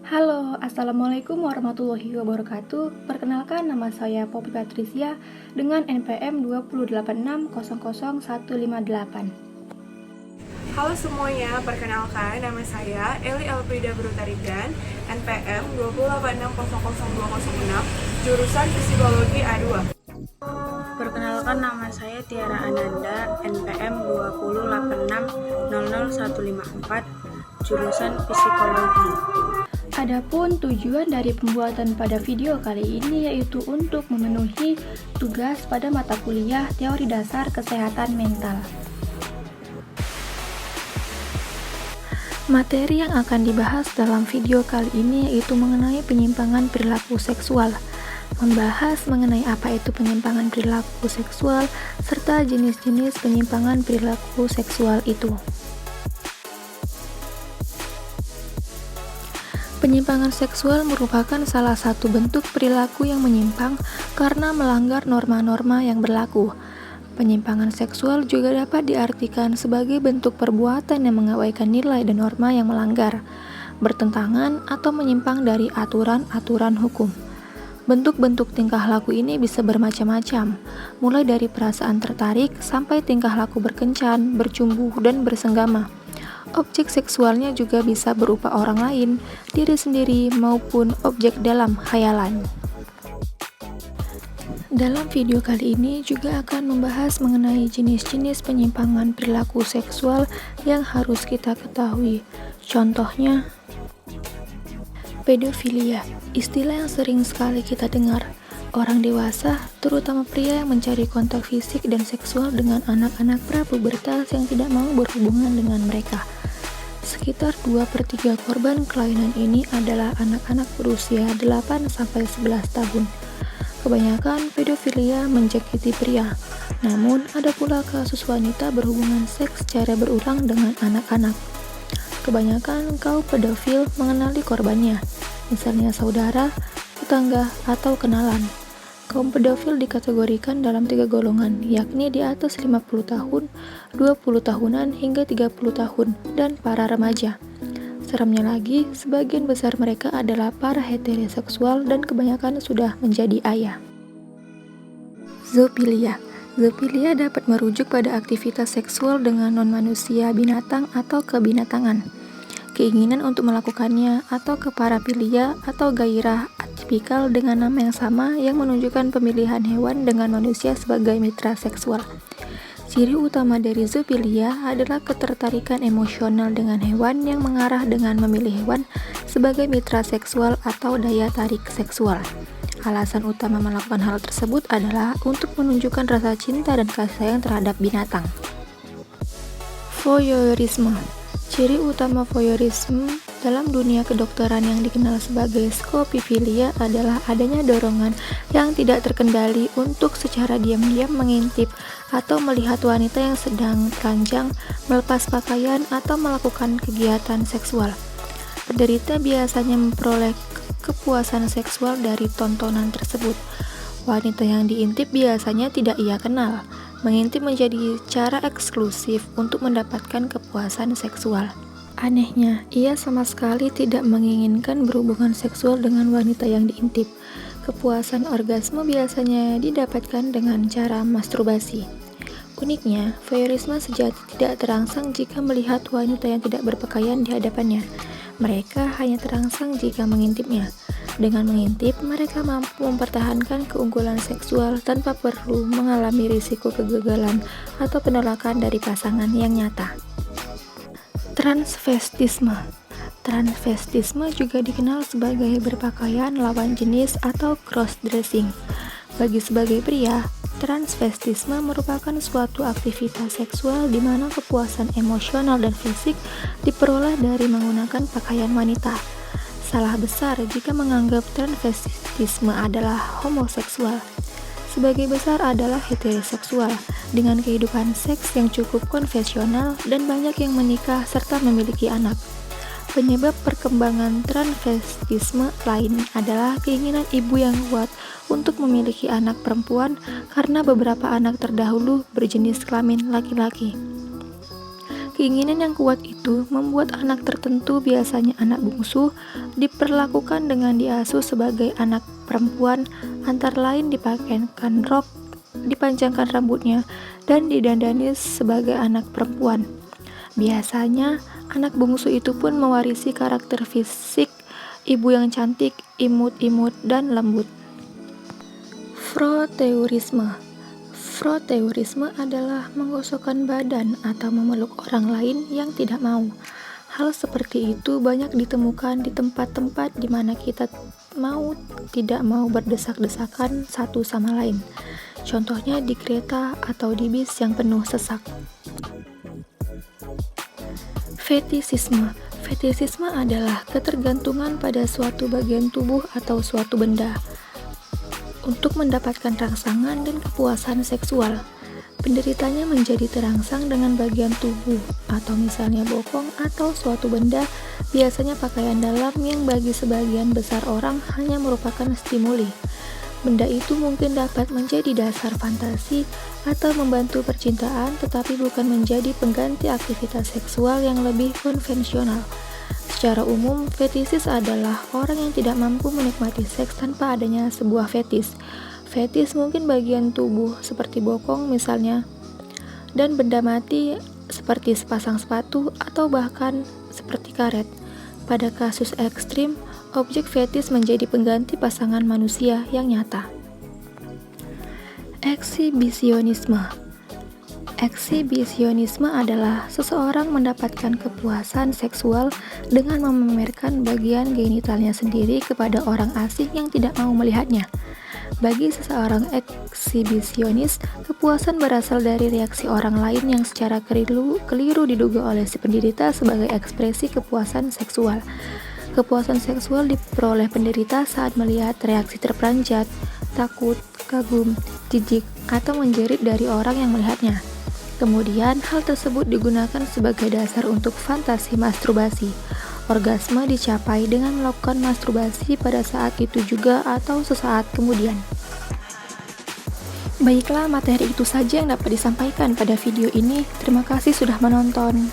Halo, Assalamualaikum warahmatullahi wabarakatuh. Perkenalkan, nama saya Poppy Patricia dengan NPM 208600158. Halo semuanya, perkenalkan nama saya Eli Elfrida Brutarigan, NPM 208600206, jurusan Psikologi A2. Perkenalkan, nama saya Tiara Ananda, NPM 208600154, jurusan Psikologi. Adapun tujuan dari pembuatan pada video kali ini yaitu untuk memenuhi tugas pada mata kuliah Teori Dasar Kesehatan Mental. Materi yang akan dibahas dalam video kali ini yaitu mengenai penyimpangan perilaku seksual. Membahas mengenai apa itu penyimpangan perilaku seksual serta jenis-jenis penyimpangan perilaku seksual itu. Penyimpangan seksual merupakan salah satu bentuk perilaku yang menyimpang karena melanggar norma-norma yang berlaku. Penyimpangan seksual juga dapat diartikan sebagai bentuk perbuatan yang mengabaikan nilai dan norma yang melanggar, bertentangan atau menyimpang dari aturan-aturan hukum. Bentuk-bentuk tingkah laku ini bisa bermacam-macam, mulai dari perasaan tertarik sampai tingkah laku berkencan, bercumbu, dan bersenggama. Objek seksualnya juga bisa berupa orang lain, diri sendiri, maupun objek dalam khayalan. Dalam video kali ini juga akan membahas mengenai jenis-jenis penyimpangan perilaku seksual yang harus kita ketahui. Contohnya, pedofilia, istilah yang sering sekali kita dengar. Orang dewasa, terutama pria yang mencari kontak fisik dan seksual dengan anak-anak prapubertas yang tidak mau berhubungan dengan mereka. Sekitar 2/3 korban kelainan ini adalah anak-anak berusia 8-11 tahun. Kebanyakan pedofilia menjangkiti pria, namun ada pula kasus wanita berhubungan seks secara berulang dengan anak-anak. Kebanyakan kaum pedofil mengenali korbannya, misalnya saudara, tetangga, atau kenalan. Kaum pedofil dikategorikan dalam 3 golongan, yakni di atas 50 tahun, 20 tahunan, hingga 30 tahun, dan para remaja. Seramnya lagi, sebagian besar mereka adalah para heteroseksual dan kebanyakan sudah menjadi ayah. Zoofilia. Zoofilia dapat merujuk pada aktivitas seksual dengan non-manusia, binatang, atau kebinatangan. Keinginan untuk melakukannya, atau keparafilia, atau gairah atipikal dengan nama yang sama yang menunjukkan pemilihan hewan dengan manusia sebagai mitra seksual. Ciri utama dari zoofilia adalah ketertarikan emosional dengan hewan yang mengarah dengan memilih hewan sebagai mitra seksual atau daya tarik seksual. Alasan utama melakukan hal tersebut adalah untuk menunjukkan rasa cinta dan kasih sayang terhadap binatang. Voyeurisme. Ciri utama voyeurisme dalam dunia kedokteran yang dikenal sebagai skopifilia adalah adanya dorongan yang tidak terkendali untuk secara diam-diam mengintip atau melihat wanita yang sedang telanjang, melepas pakaian, atau melakukan kegiatan seksual. Penderita biasanya memperoleh kepuasan seksual dari tontonan tersebut. Wanita yang diintip biasanya tidak ia kenal. Mengintip menjadi cara eksklusif untuk mendapatkan kepuasan seksual. Anehnya, ia sama sekali tidak menginginkan berhubungan seksual dengan wanita yang diintip. Kepuasan orgasme biasanya didapatkan dengan cara masturbasi. Uniknya, voyeurisme sejati tidak terangsang jika melihat wanita yang tidak berpakaian di hadapannya. Mereka hanya terangsang jika mengintipnya. Dengan mengintip, mereka mampu mempertahankan keunggulan seksual tanpa perlu mengalami risiko kegagalan atau penolakan dari pasangan yang nyata. Transvestisme. Transvestisme juga dikenal sebagai berpakaian lawan jenis atau cross-dressing. Bagi sebagai pria, transvestisme merupakan suatu aktivitas seksual di mana kepuasan emosional dan fisik diperoleh dari menggunakan pakaian wanita. Salah besar jika menganggap transvestisme adalah homoseksual. Sebagai besar adalah heteroseksual, dengan kehidupan seks yang cukup konvensional dan banyak yang menikah serta memiliki anak. Penyebab perkembangan transvestisme lain adalah keinginan ibu yang kuat untuk memiliki anak perempuan karena beberapa anak terdahulu berjenis kelamin laki-laki. Keinginan yang kuat itu membuat anak tertentu, biasanya anak bungsu, diperlakukan dengan diasuh sebagai anak perempuan, antara lain dipakaikan rok, dipanjangkan rambutnya, dan didandani sebagai anak perempuan. Biasanya, anak bungsu itu pun mewarisi karakter fisik ibu yang cantik, imut-imut, dan lembut. Froteurisme. Froteurisme adalah menggosokkan badan atau memeluk orang lain yang tidak mau. Hal seperti itu banyak ditemukan di tempat-tempat di mana kita tidak mau berdesak-desakan satu sama lain. Contohnya di kereta atau di bis yang penuh sesak. Fetisisme. Fetisisme adalah ketergantungan pada suatu bagian tubuh atau suatu benda untuk mendapatkan rangsangan dan kepuasan seksual. Penderitanya menjadi terangsang dengan bagian tubuh, atau misalnya bokong atau suatu benda, biasanya pakaian dalam yang bagi sebagian besar orang hanya merupakan stimuli. Benda itu mungkin dapat menjadi dasar fantasi atau membantu percintaan, tetapi bukan menjadi pengganti aktivitas seksual yang lebih konvensional. Secara umum, fetisis adalah orang yang tidak mampu menikmati seks tanpa adanya sebuah fetis. Fetis mungkin bagian tubuh seperti bokong misalnya, dan benda mati seperti sepasang sepatu atau bahkan seperti karet. Pada kasus ekstrim, objek fetis menjadi pengganti pasangan manusia yang nyata. Eksibisionisme. Eksibisionisme adalah seseorang mendapatkan kepuasan seksual dengan memamerkan bagian genitalnya sendiri kepada orang asing yang tidak mau melihatnya. Bagi seseorang eksibisionis, kepuasan berasal dari reaksi orang lain yang secara keliru diduga oleh si penderita sebagai ekspresi kepuasan seksual. Kepuasan seksual diperoleh penderita saat melihat reaksi terperanjat, takut, kagum, jijik, atau menjerit dari orang yang melihatnya. Kemudian, hal tersebut digunakan sebagai dasar untuk fantasi masturbasi. Orgasme dicapai dengan melakukan masturbasi pada saat itu juga atau sesaat kemudian. Baiklah, materi itu saja yang dapat disampaikan pada video ini. Terima kasih sudah menonton.